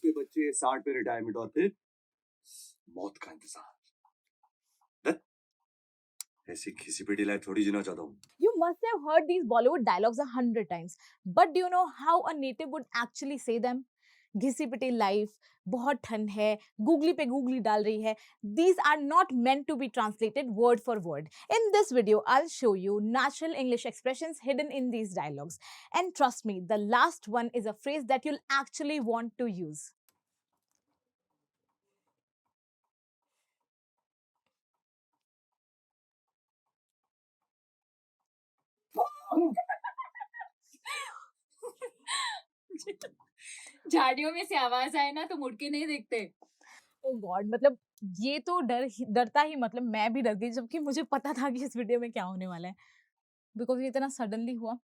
के बच्चे, 60 पे रिटायरमेंट और फिर मौत का इंतजार। ऐसी घिसी पिटी लाइफ थोड़ी जीना चाहता हूँ। You must have heard these Bollywood dialogues 100 times, but do you know how a native would actually say them? घिसी पिटी लाइफ, बहुत ठंड है, गूगली पे गूगली डाल रही है. These are not meant to be translated word for word. In this video, I'll show you natural English expressions hidden in these dialogues. And trust me, the last one is a phrase that you'll actually want to use. झाड़ियों में से आवाज आए ना तो मुड़ के नहीं देखते। ओ गॉड, मतलब ये तो डरता ही, मतलब मैं भी डर गई जबकि मुझे पता था कि इस वीडियो में क्या होने वाला है, बिकॉज ये इतना सडनली हुआ.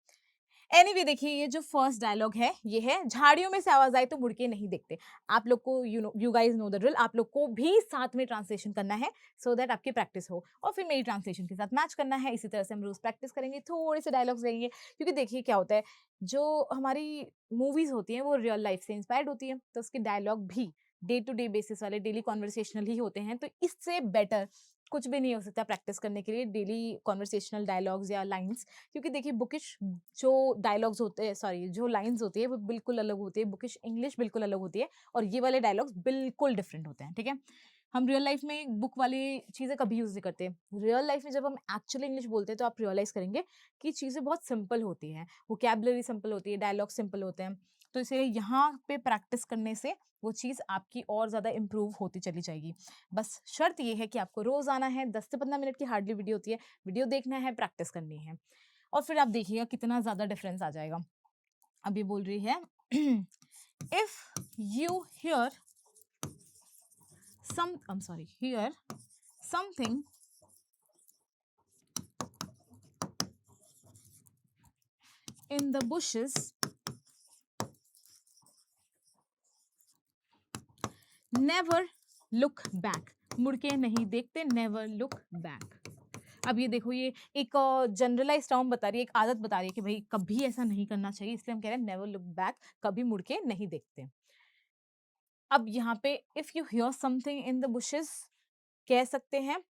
एनीवे देखिए, ये जो फर्स्ट डायलॉग है ये है, झाड़ियों में से आवाज आए तो मुड़ के नहीं देखते. आप लोग को you guys know the drill, आप लोग को भी साथ में ट्रांसलेशन करना है सो दैट आपकी प्रैक्टिस हो, और फिर मेरी ट्रांसलेशन के साथ मैच करना है. इसी तरह से हम रोज प्रैक्टिस करेंगे, थोड़े से डायलॉग्स लेंगे, क्योंकि देखिए क्या होता है, जो हमारी मूवीज होती हैं वो रियल लाइफ से इंस्पायर्ड होती है, तो उसके डायलॉग भी डे टू डे बेसिस वाले डेली कॉन्वर्सेशनल ही होते हैं. तो इससे बेटर कुछ भी नहीं हो सकता प्रैक्टिस करने के लिए डेली कॉन्वर्सेशनल डायलॉग्स या लाइंस. क्योंकि देखिए बुकिश जो डायलॉग्स होते हैं, सॉरी जो लाइंस होती है वो बिल्कुल अलग होती है, बुकिश इंग्लिश बिल्कुल अलग होती है, और ये वाले डायलॉग्स बिल्कुल डिफरेंट होते हैं. ठीक है, हम रियल लाइफ में बुक वाली चीज़ें कभी यूज़ नहीं करते. रियल लाइफ में जब हम एक्चुअली इंग्लिश बोलते हैं तो आप रियलाइज करेंगे कि चीज़ें बहुत सिंपल होती हैं, वोकैबुलरी सिंपल होती है, डायलॉग सिंपल होते हैं. तो इसलिए यहाँ पे प्रैक्टिस करने से वो चीज़ आपकी और ज़्यादा इम्प्रूव होती चली जाएगी. बस शर्त ये है कि आपको रोज़ आना है, 10 से 15 मिनट की हार्डली वीडियो होती है, वीडियो देखना है, प्रैक्टिस करनी है, और फिर आप देखिएगा कितना ज़्यादा डिफरेंस आ जाएगा. अब ये बोल रही है, if you here here something in the bushes, never look back. मुड़ के नहीं देखते, नेवर लुक बैक. अब ये देखो, ये एक जनरलाइज टर्म बता रही है, एक आदत बता रही है कि भाई कभी ऐसा नहीं करना चाहिए, इसलिए हम कह रहे हैं नेवर लुक बैक, कभी मुड़ के नहीं देखते. अब यहाँ पे if you hear something in the bushes कह सकते हैं.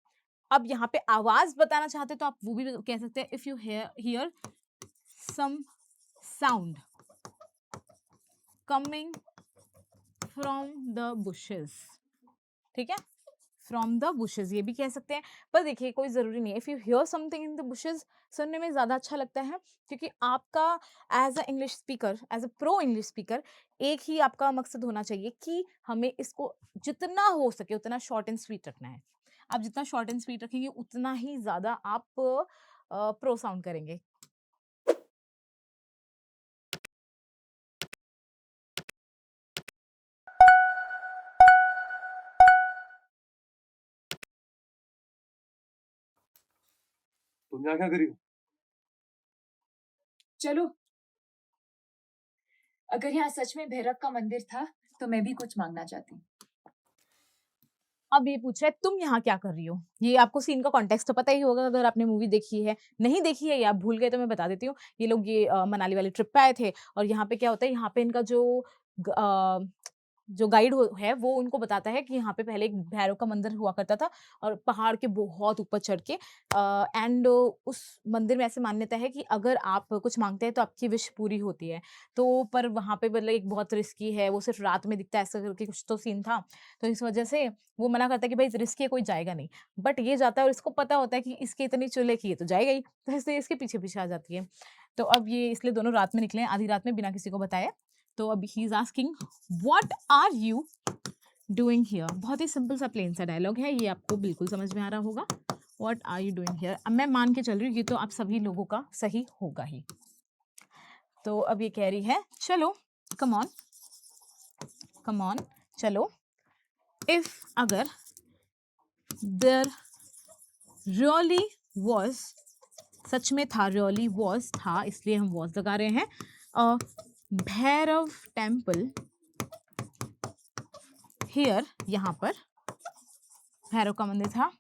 अब यहाँ पे आवाज बताना चाहते तो आप वो भी कह सकते हैं, if you hear some sound coming from the bushes. ठीक है, फ्रॉम द बुशेस ये भी कह सकते हैं, पर देखिए कोई ज़रूरी नहीं है. If you hear something in the bushes सुनने में ज़्यादा अच्छा लगता है, क्योंकि आपका as a English speaker, as a pro English speaker, एक ही आपका मकसद होना चाहिए कि हमें इसको जितना हो सके उतना शॉर्ट एंड स्वीट रखना है. आप जितना शॉर्ट एंड स्वीट रखेंगे उतना ही ज़्यादा आप प्रो साउंड करेंगे. तुम यहाँ क्या कर रही हो? चलो, अगर यहाँ सच में भैरव का मंदिर था तो मैं भी कुछ मांगना चाहती हूँ. अब ये पूछ रहा है तुम यहाँ क्या कर रही हो. ये आपको सीन का कॉन्टेक्स्ट तो पता ही होगा अगर आपने मूवी देखी है. नहीं देखी है या आप भूल गए तो मैं बता देती हूँ. ये लोग ये मनाली वाली ट्रिप पे आए थे, और यहाँ पे क्या होता है, यहाँ पे इनका जो गाइड है वो उनको बताता है कि यहाँ पे पहले एक भैरव का मंदिर हुआ करता था, और पहाड़ के बहुत ऊपर चढ़ के, एंड उस मंदिर में ऐसे मान्यता है कि अगर आप कुछ मांगते हैं तो आपकी विश पूरी होती है. तो पर वहाँ पे मतलब एक बहुत रिस्की है, वो सिर्फ रात में दिखता है, ऐसा करके कुछ तो सीन था. तो इस वजह से वो मना करता है कि भाई रिस्की है, कोई जाएगा नहीं. बट ये जाता है और इसको पता होता है कि इसकी इतनी चुल है कि ये तो जाएगा ही, तो इसलिए इसके पीछे पीछे आ जाती है. तो अब ये इसलिए दोनों रात में निकले, आधी रात में, बिना किसी को बताए. तो अब he is asking what are you doing here. बहुत ही सिंपल सा प्लेन सा डायलॉग है, ये आपको बिल्कुल समझ में आ रहा होगा. What are you doing here, अब मैं मान के चल रही हूँ ये तो आप सभी लोगों का सही होगा ही. तो अब ये कह रही है चलो, कम ऑन चलो. इफ अगर देयर रियली वॉज, सच में था, रियली वॉज था इसलिए हम वॉज लगा रहे हैं, अ भैरव टेम्पल हियर, यहाँ पर भैरव का मंदिर था.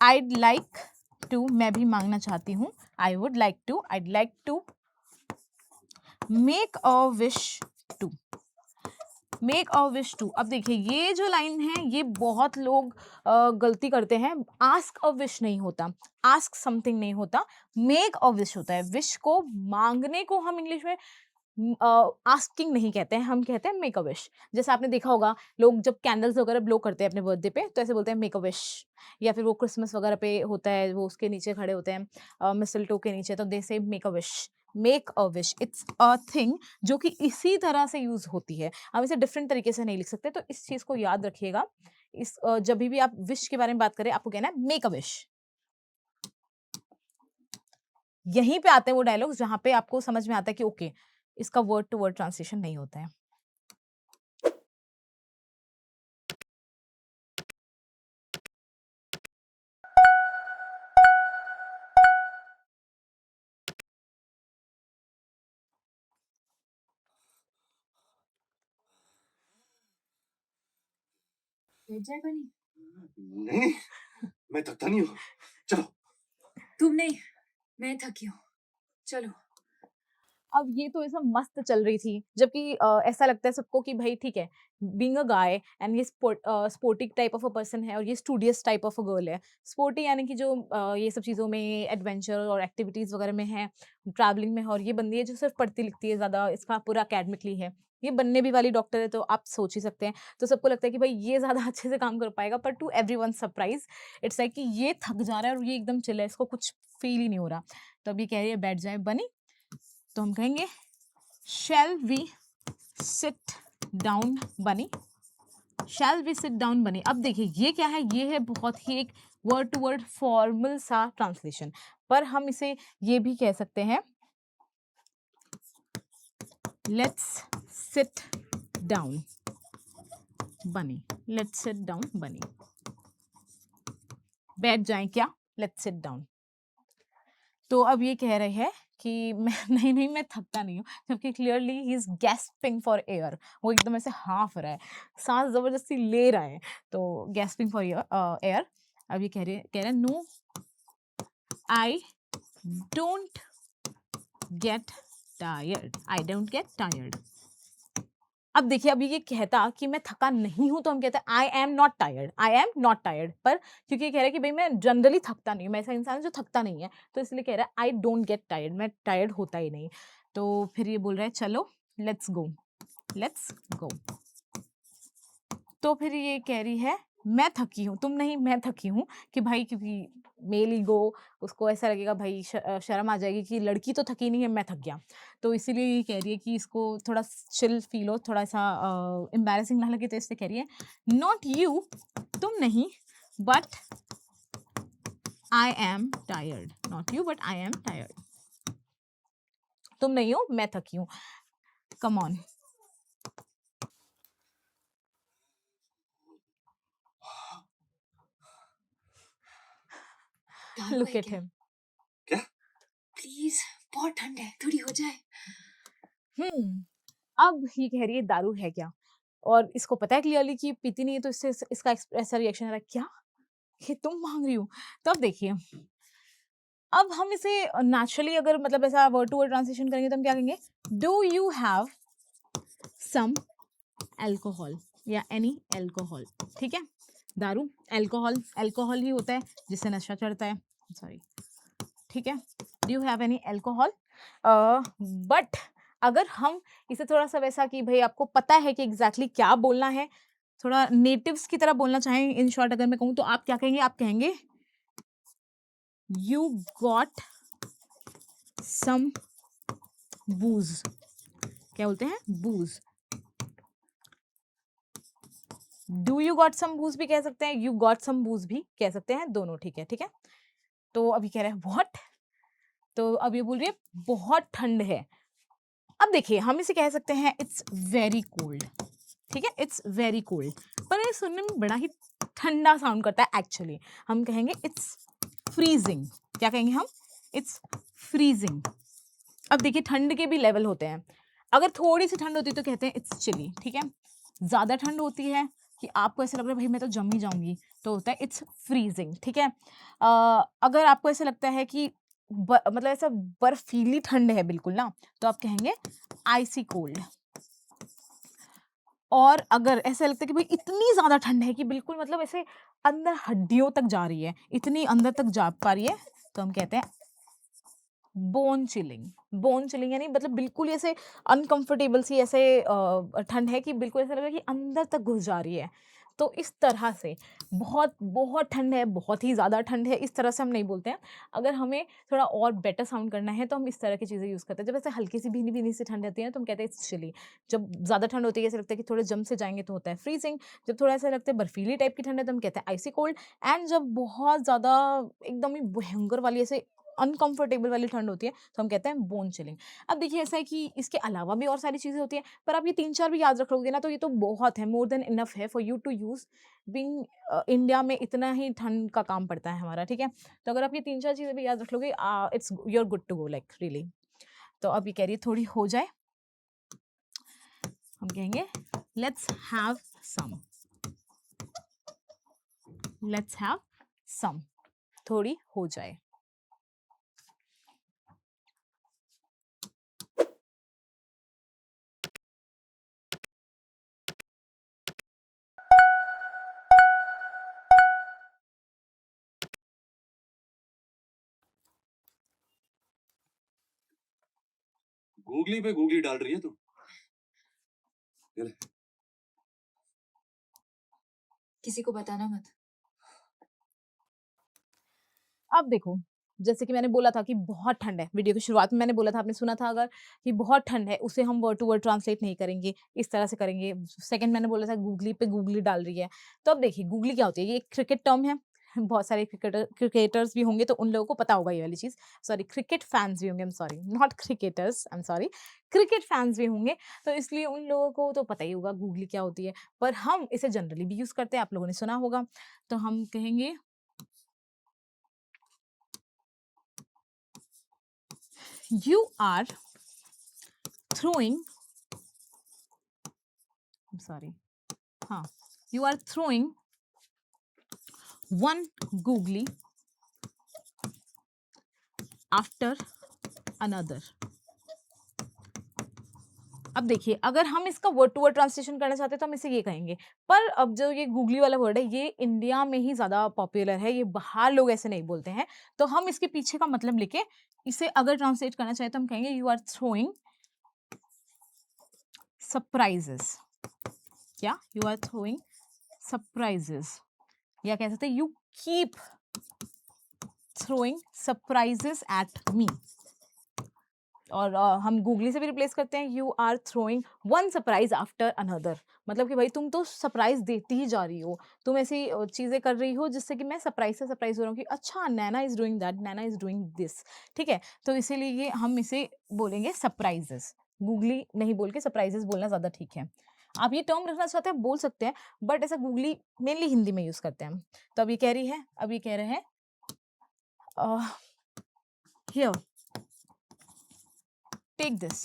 आईड लाइक टू, मैं भी मांगना चाहती हूँ, I would like to, I'd like to make a wish to. Make a wish to. अब देखिए ये जो लाइन है ये बहुत लोग गलती करते हैं। आस्क अ विश नहीं होता, आस्क समथिंग नहीं होता, मेक अ विश होता है। विश को, मांगने को हम इंग्लिश में आस्किंग नहीं कहते हैं, हम कहते हैं मेक अ विश। जैसे आपने देखा होगा लोग जब कैंडल्स वगैरह ब्लो करते हैं अपने बर्थडे पे तो ऐसे बोलते हैं मेक अ विश। या फिर वो क्रिसमस वगैरह पे होता है, वो उसके नीचे खड़े होते हैं मिसलटो के नीचे, तो दे से make a wish. Make a wish it's a thing जो कि इसी तरह से यूज होती है, हम इसे डिफरेंट तरीके से नहीं लिख सकते। तो इस चीज को याद रखिएगा। जब भी आप विश के बारे में बात करें आपको कहना है मेक अ विश। यहीं पे आते हैं वो डायलॉग्स जहां पे आपको समझ में आता है कि ओके इसका वर्ड टू वर्ड ट्रांसलेशन नहीं होता है। बैठ जाए बनी। नहीं, मैं थकता नहीं हूँ। चलो। तुम नहीं, मैं थकी हूँ, चलो। अब ये तो ऐसा मस्त चल रही थी, जबकि ऐसा लगता है सबको कि भाई ठीक है, बीइंग अ गाय एंड ये sporty type of a person है और ये studious type of a girl है। स्पोर्टी यानी कि जो ये सब चीज़ों में एडवेंचर और एक्टिविटीज़ वगैरह में है, ट्रैवलिंग में है, और ये बंदी है जो सिर्फ पढ़ती लिखती है ज़्यादा, इसका पूरा अकेडमिकली है। ये बनने भी वाली डॉक्टर है, तो आप सोच ही सकते हैं। तो सबको लगता है कि भाई ये ज़्यादा अच्छे से काम कर पाएगा, पर to everyone surprise it's like कि ये थक जा रहा है और ये एकदम चिल है, इसको कुछ फील ही नहीं हो रहा। तो अभी कह रही है बैठ जाए बनी, तो हम कहेंगे shall we sit down बनी, shall we sit down बनी। अब देखिए ये क्या है, ये है बहुत ही एक वर्ड टू वर्ड फॉर्मल सा ट्रांसलेशन, पर हम इसे ये भी कह सकते हैं let's sit down बनी, let's sit down बनी, बैठ जाएं क्या, let's sit down। तो अब ये कह रहे हैं कि मैं नहीं नहीं मैं थकता नहीं हूँ, जबकि clearly he is gasping for air, वो एकदम ऐसे हाँफ रहा है, सांस जबरदस्ती ले रहा है, तो गैस्पिंग फॉर एयर। अब ये कह रहे हैं no I don't get tired, I don't get tired. अब देखिए अभी ये कहता कि मैं थका नहीं हूं तो हम कहते हैं I am not tired, I am not tired. पर क्योंकि ये कह रहा है कि भाई मैं जनरली थकता नहीं हूँ, मैं ऐसा इंसान हूं जो थकता नहीं है, तो इसलिए कह रहा है आई डोंट गेट टायर्ड, मैं टायर्ड होता ही नहीं। तो फिर ये बोल रहा है चलो लेट्स गो, लेट्स गो। तो फिर ये कह रही है मैं थकी हूँ, तुम नहीं मैं थकी हूँ, कि भाई क्योंकि मेल ईगो उसको ऐसा लगेगा भाई शर्म आ जाएगी कि लड़की तो थकी नहीं है, मैं थक गया। तो इसीलिए ये कह रही है कि इसको थोड़ा चिल फील हो, थोड़ा सा एम्बैरेसिंग ना लगे, तो इससे कह रही है नॉट यू, तुम नहीं, but I am tired, not you but I am tired, तुम नहीं हो मैं थकी हूँ, कम ऑन। दारू लुक है एट क्या? हिम। क्या? प्लीज, बहुत ठंड है, थोड़ी हो जाए। अब ये कह रही है दारू है क्या, और इसको पता है क्लियरली कि पीती नहीं है, तो इससे इसका ऐसा रिएक्शन आ रहा है क्या ये तुम मांग रही हो। तो अब देखिए अब हम इसे नेचुरली अगर मतलब ऐसा वर्ड टू वर्ड ट्रांसलेशन करेंगे तो हम क्या कहेंगे, do you have some alcohol या एनी एल्कोहल। ठीक है, दारू एल्कोहल, एल्कोहल ही होता है जिससे नशा चढ़ता है, सॉरी। ठीक है, do you have any alcohol. But अगर हम इसे थोड़ा सा वैसा कि भाई आपको पता है कि एग्जैक्टली क्या बोलना है, थोड़ा नेटिव्स की तरह बोलना चाहें, इन शॉर्ट अगर मैं कहूँ तो आप क्या कहेंगे, आप कहेंगे यू गॉट सम बूज। क्या बोलते हैं, बूज। डू यू गॉट सम बूज भी कह सकते हैं, यू गॉट सम बूज भी कह सकते हैं, दोनों ठीक है। ठीक है, तो अभी कह रहे हैं व्हाट, तो अब ये बोल रही है बहुत ठंड है। अब देखिए हम इसे कह सकते हैं इट्स वेरी कोल्ड। ठीक है, इट्स वेरी कोल्ड, पर ये सुनने में बड़ा ही ठंडा साउंड करता है एक्चुअली। हम कहेंगे इट्स फ्रीजिंग। क्या कहेंगे हम, इट्स फ्रीजिंग। अब देखिए ठंड के भी लेवल होते हैं, अगर थोड़ी सी ठंड होती है तो कहते हैं इट्स चिली। ठीक है, ज़्यादा ठंड होती है कि आपको ऐसा लग रहा है भाई मैं तो जम ही जाऊंगी, तो होता है इट्स फ्रीजिंग। ठीक है, अगर आपको ऐसा लगता है कि मतलब ऐसा बर्फीली ठंड है बिल्कुल ना, तो आप कहेंगे आइसी कोल्ड। और अगर ऐसा लगता है कि भाई इतनी ज़्यादा ठंड है कि बिल्कुल मतलब ऐसे अंदर हड्डियों तक जा रही है, इतनी अंदर तक जा पा रही है, तो हम कहते हैं बोन चिलिंग। बोन चिलिंग यानी मतलब बिल्कुल ही ऐसे अनकंफर्टेबल सी ऐसे ठंड है कि बिल्कुल ऐसा लग रहा है कि अंदर तक घुस जा रही है। तो इस तरह से बहुत बहुत ठंड है, बहुत ही ज़्यादा ठंड है, इस तरह से हम नहीं बोलते हैं। अगर हमें थोड़ा और बेटर साउंड करना है तो हम इस तरह की चीज़ें यूज़ करते हैं। जब ऐसे हल्की सी भीनी-भीनी सी ठंड रहती है ना तो हम कहते हैं इट्स चिली। जब ज़्यादा ठंड होती है ऐसा लगता है कि थोड़े जम से जाएँगे तो होता है फ्रीजिंग। जब थोड़ा ऐसा लगता है बर्फीली टाइप की ठंड है तो हम कहते हैं आइसी कोल्ड। एंड जब बहुत ज़्यादा एकदम ही भयंकर वाली ऐसे अनकंफर्टेबल वाली ठंड होती है तो हम कहते हैं बोन चिलिंग। अब देखिए ऐसा है कि इसके अलावा भी और सारी चीज़ें होती हैं, पर आप ये 3-4 भी याद रख लोगे ना तो ये तो बहुत है, मोर देन इनफ है for you to use. Being India में इतना ही ठंड का काम पड़ता है हमारा, ठीक है? तो अगर आप ये 3-4 चीज़ें भी याद रख लोगे it's you are good to go like really. तो अब ये कह रही है थोड़ी हो जाए, हम कहेंगे let's have some. Let's have some, थोड़ी हो जाए। गूगली पे गूगली डाल रही है तू। ये ले। किसी को बताना मत। अब देखो, जैसे कि मैंने बोला था कि बहुत ठंड है, वीडियो की शुरुआत में मैंने बोला था, आपने सुना था अगर कि बहुत ठंड है, उसे हम वर्ड टू वर्ड ट्रांसलेट नहीं करेंगे, इस तरह से करेंगे। सेकंड मैंने बोला था गूगली पे गूगली डाल रही है। तो अब देखिए गूगली क्या होती है? ये एक क्रिकेट टर्म है। बहुत सारे क्रिकेटर्स भी होंगे तो उन लोगों को पता होगा ये वाली चीज़। सॉरी क्रिकेट फैन्स भी होंगे, I am sorry, not cricketers, I am sorry. Cricket fans भी होंगे, तो इसलिए उन लोगों को तो पता ही होगा गूगली क्या होती है। पर हम इसे जनरली भी यूज़ करते हैं, आप लोगों ने सुना होगा। तो हम कहेंगे you are throwing, I'm sorry, हाँ, you are throwing one googly after another। अब देखिए अगर हम इसका वर्ड टू वर्ड ट्रांसलेशन करना चाहते हैं तो हम इसे ये कहेंगे, पर अब जो ये गूगली वाला वर्ड है ये इंडिया में ही ज़्यादा पॉपुलर है, ये बाहर लोग ऐसे नहीं बोलते हैं। तो हम इसके पीछे का मतलब लेके इसे अगर ट्रांसलेट करना चाहें तो हम कहेंगे यू आर थ्रोइंग सरप्राइजेस। क्या? यू आर थ्रोइंग सरप्राइजेस, या कह सकते हैं you keep throwing surprises at me। और हम गूगली से भी रिप्लेस करते हैं you are throwing one surprise after another. मतलब कि भाई तुम तो सरप्राइज देती ही जा रही हो, तुम ऐसी चीज़ें कर रही हो जिससे कि मैं सरप्राइज से सरप्राइज हो रहा हूँ कि अच्छा Naina is doing that, Naina is doing this. ठीक है, तो इसीलिए हम इसे बोलेंगे सरप्राइजेस, गूगली नहीं बोल के सरप्राइजेस बोलना ज़्यादा ठीक है। आप ये टर्म रखना चाहते हैं बोल सकते हैं, बट ऐसा गूगली मेनली हिंदी में यूज़ करते हैं। तो अब ये कह रही है, अब ये कह रहे हैं here take this,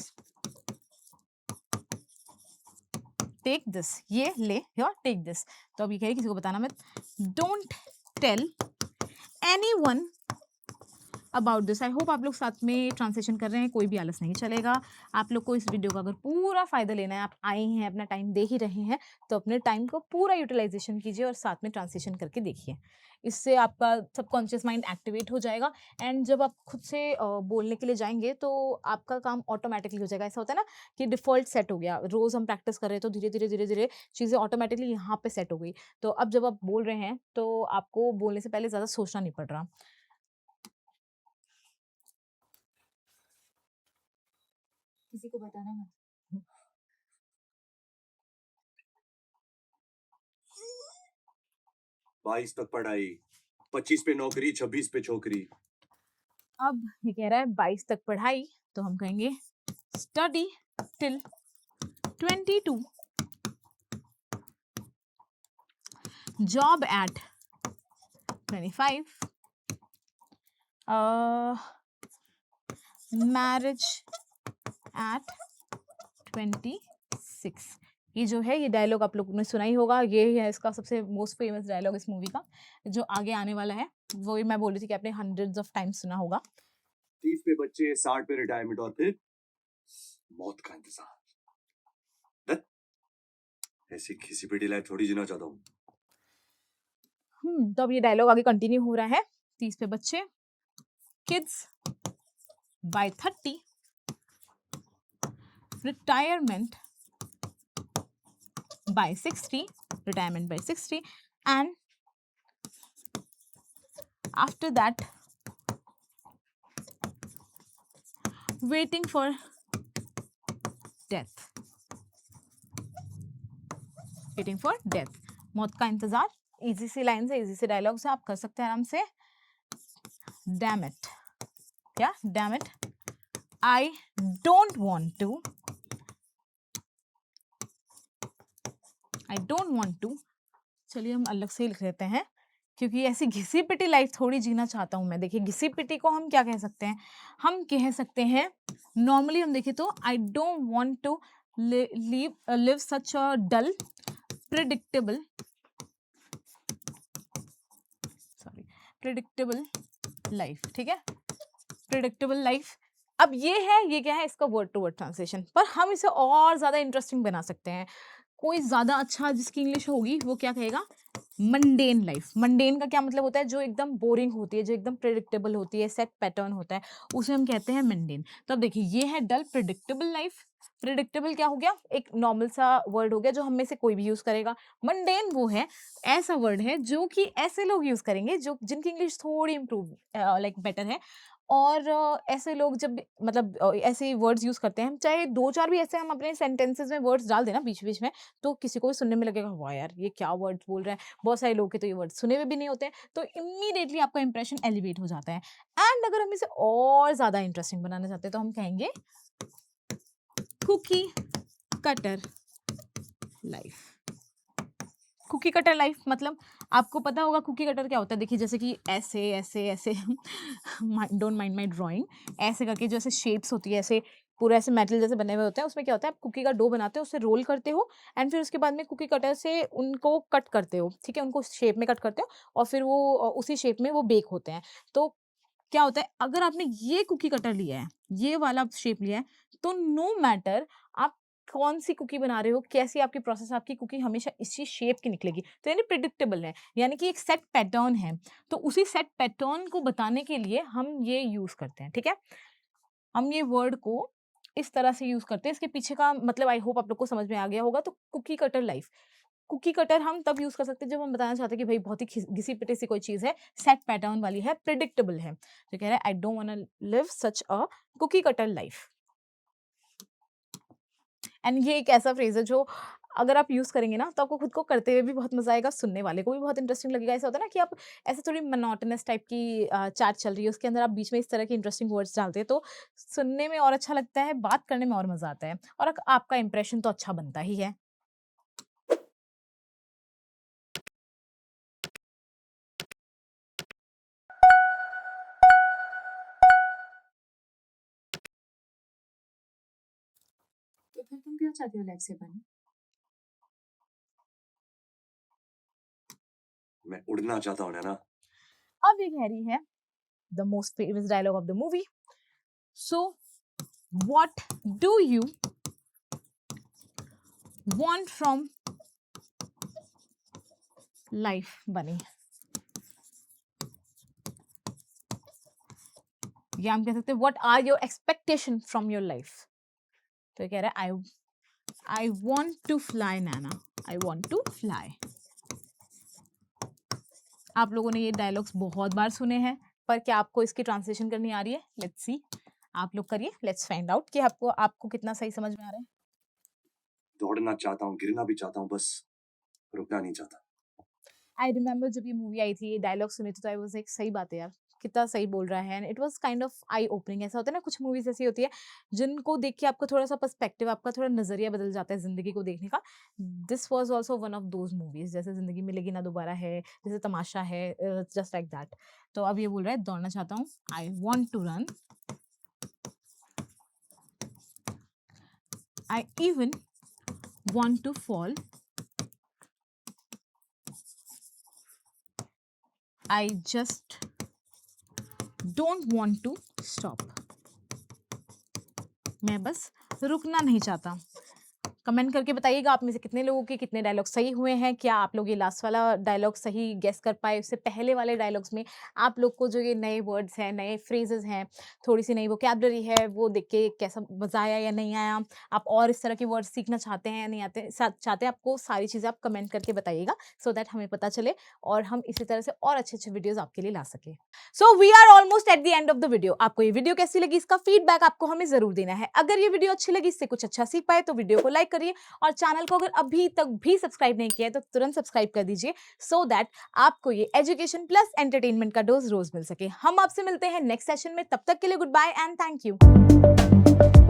take this, ये ले या टेक दिस। तो अब ये कह रही किसी को बताना मत, don't tell anyone about this. I hope आप लोग साथ में ट्रांसलेशन कर रहे हैं, कोई भी आलस नहीं चलेगा। आप लोग को इस वीडियो का अगर पूरा फ़ायदा लेना है, आप आए हैं अपना टाइम दे ही रहे हैं, तो अपने टाइम को पूरा यूटिलाइजेशन कीजिए और साथ में ट्रांसलेशन करके देखिए। इससे आपका सबकॉन्शियस माइंड एक्टिवेट हो जाएगा एंड जब आप खुद से बोलने के लिए जाएंगे तो आपका काम ऑटोमेटिकली हो जाएगा। ऐसा होता है ना कि डिफ़ॉल्ट सेट हो गया, रोज़ हम प्रैक्टिस कर रहे हैं तो धीरे-धीरे चीज़ें ऑटोमेटिकली यहाँ पे सेट हो गई। तो अब जब आप बोल रहे हैं तो आपको बोलने से पहले ज़्यादा सोचना नहीं पड़ रहा। किसी को बताना मत। 22 तक पढ़ाई, 25 पे नौकरी, 26 पे छोकरी। अब ये कह रहा है 22 तक पढ़ाई, तो हम कहेंगे study till 22, job at 25, marriage at 26। ये जो है ये डायलॉग आप लोगों ने सुना ही होगा, ये है इसका सबसे मोस्ट फेमस डायलॉग इस मूवी का। जो आगे आने वाला है वो मैं बोल रही थी कि आपने हंड्रेड्स ऑफ टाइम्स सुना होगा। 30 पे बच्चे, 60 पे रिटायरमेंट और फिर मौत का इंतजार। ऐसी घिसी पिटी लाइफ थोड़ी जीना चाहता हूँ। तो अब ये डायलॉग आगे कंटिन्यू हो रहा है। 30 पे बच्चे, kids by 30, retirement by 60, retirement by 60, and after that waiting for death, waiting for death, मौत का इंतजार। इजी सी लाइन से, इजी सी डायलॉग से आप कर सकते हैं आराम से। डैम इट, क्या damn it, I don't want to, I don't want to, चलिए हम अलग से ही लिख लेते हैं क्योंकि ऐसी घिसी पिटी लाइफ थोड़ी जीना चाहता हूं मैं। देखिए घिसी पिटी को हम क्या कह सकते हैं, हम कह सकते हैं नॉर्मली हम देखें तो I don't want to live such a dull predictable, sorry predictable life, ठीक है, प्रिडिक्टेबल लाइफ। अब ये है, ये क्या है, इसका वर्ड टू वर्ड ट्रांसलेशन, पर हम इसे और ज्यादा इंटरेस्टिंग बना सकते हैं। कोई ज्यादा अच्छा जिसकी इंग्लिश होगी वो क्या कहेगा, मंडेन लाइफ। मंडेन का क्या मतलब होता है, जो एकदम बोरिंग होती है, जो एकदम प्रिडिक्टेबल होती है, सेट पैटर्न होता है, उसे हम कहते हैं मंडेन। तो अब देखिए ये है डल प्रिडिक्टेबल लाइफ। प्रिडिक्टेबल क्या हो गया, एक नॉर्मल सा वर्ड हो गया जो हम में से कोई भी यूज करेगा। मंडेन वो है, ऐसा वर्ड है जो कि ऐसे लोग यूज करेंगे जो जिनकी इंग्लिश थोड़ी इंप्रूव लाइक बेटर है। और ऐसे लोग जब मतलब ऐसे वर्ड्स यूज करते हैं, हम चाहे दो चार भी ऐसे हम अपने सेंटेंसेस में वर्ड्स डाल देना बीच बीच में, तो किसी को भी सुनने में लगेगा वाह यार ये क्या वर्ड्स बोल रहे हैं। बहुत सारे लोग के तो ये वर्ड सुने हुए भी नहीं होते हैं, तो इमीडिएटली आपका इंप्रेशन एलिवेट हो जाता है। एंड अगर हम इसे और ज्यादा इंटरेस्टिंग बनाना चाहते हैं तो हम कहेंगे cookie cutter life. Cookie cutter life मतलब आपको पता होगा कुकी कटर क्या होता है। देखिए जैसे कि ऐसे ऐसे ऐसे डोंट माइंड माई ड्राइंग, ऐसे करके जो ऐसे शेप्स होती है, ऐसे पूरा ऐसे मेटल जैसे बने हुए होते हैं, उसमें क्या होता है आप कुकी का डो बनाते हो, उसे रोल करते हो एंड फिर उसके बाद में कुकी कटर से उनको कट करते हो, ठीक है, उनको शेप में कट करते हो और फिर वो उसी शेप में वो बेक होते हैं। तो क्या होता है अगर आपने ये कुकी कटर लिया है, ये वाला शेप लिया है, तो नो मैटर आप कौन सी कुकी बना रहे हो, कैसी आपकी प्रोसेस, आपकी कुकी हमेशा इसी शेप की निकलेगी। तो यानी प्रिडिक्टेबल है, यानी कि एक सेट पैटर्न है। तो उसी सेट पैटर्न को बताने के लिए हम ये यूज करते हैं, ठीक है। हम ये वर्ड को इस तरह से यूज करते हैं, इसके पीछे का मतलब आई होप आप लोग को समझ में आ गया होगा। तो cookie cutter life, cookie cutter हम तब यूज कर सकते हैं जब हम बताना चाहते हैं कि भाई बहुत ही घिसी पिटी सी कोई चीज है, सेट पैटर्न वाली है, प्रिडिक्टेबल है। तो कह रहा है I don't want to live such a cookie cutter life. And ये एक ऐसा फ्रेज है जो अगर आप यूज करेंगे ना तो आपको खुद को करते हुए भी बहुत मजा आएगा, सुनने वाले को भी बहुत इंटरेस्टिंग लगेगा। ऐसा होता है ना कि आप ऐसे थोड़ी मोनोटोनस टाइप की चैट चल रही है, उसके अंदर आप बीच में इस तरह के इंटरेस्टिंग वर्ड्स डालते हैं तो सुनने में और अच्छा लगता है, बात करने में और मजा आता है और आपका इंप्रेशन तो अच्छा बनता ही है। तो फिर तुम क्या चाहती हो लाइफ से बने? मैं उड़ना चाहता हूँ नैना। अब ये कह रही है the most famous dialogue of the movie, so what do you want from life Bunny. या हम कह सकते हैं what are your expectation from your life. तो ये कह रहा है I want to fly Naina, I want to fly. आप लोगों ने ये डायलॉग्स बहुत बार सुने हैं, पर क्या आपको इसकी ट्रांसलेशन करनी आ रही है? लेट्स सी, आप लोग करिए, लेट्स फाइंड आउट कि आपको कितना सही समझ में आ रहा है। दौड़ना चाहता हूँ, गिरना भी चाहता हूँ, बस रुकना नहीं चाहता। आई रिमेम्बर जब ये मूवी आई थी, ये डायलॉग सुने थे तो आई वाज एक सही बात है यार, कितना सही बोल रहा है। And it was kind of I opening. ऐसा होता है ना कुछ मूवीज ऐसी होती है जिनको देख के आपको थोड़ा सा पर्सपेक्टिव, आपका थोड़ा नजरिया बदल जाता है जिंदगी को देखने का। This was also one of those movies, जैसे जिंदगी मिलेगी ना दोबारा है, जैसे तमाशा है, जस्ट लाइक दैट। तो अब ये बोल रहा है दौड़ना चाहता हूँ, I want to run, I even want to fall, I just don't want to stop. मैं बस रुकना नहीं चाहता। कमेंट करके बताइएगा आप में से कितने लोगों के कितने डायलॉग सही हुए हैं। क्या आप लोग ये लास्ट वाला डायलॉग सही गेस कर पाए? उससे पहले वाले डायलॉग्स में आप लोग को जो ये नए वर्ड्स हैं, नए फ्रेजेस हैं, थोड़ी-सी नई वोकैब्युलरी है, वो देख के कैसा मज़ा आया या नहीं आया? आप और इस तरह के वर्ड्स सीखना चाहते हैं या नहीं आते चाहते हैं? आपको सारी चीज़ें आप कमेंट करके बताइएगा सो दैट हमें पता चले और हम इसी तरह से और अच्छे-अच्छे वीडियोज़ आपके लिए ला सकें। So we are almost at the end of the video. आपको ये वीडियो कैसी लगी इसका फीडबैक आपको हमें ज़रूर देना है। अगर ये वीडियो अच्छी लगी, इससे कुछ अच्छा सीख पाए तो वीडियो को लाइक करिए और चैनल को अगर अभी तक भी सब्सक्राइब नहीं किया है तो तुरंत सब्सक्राइब कर दीजिए सो दैट आपको ये एजुकेशन प्लस एंटरटेनमेंट का डोज रोज मिल सके। हम आपसे मिलते हैं नेक्स्ट सेशन में, तब तक के लिए goodbye and thank you.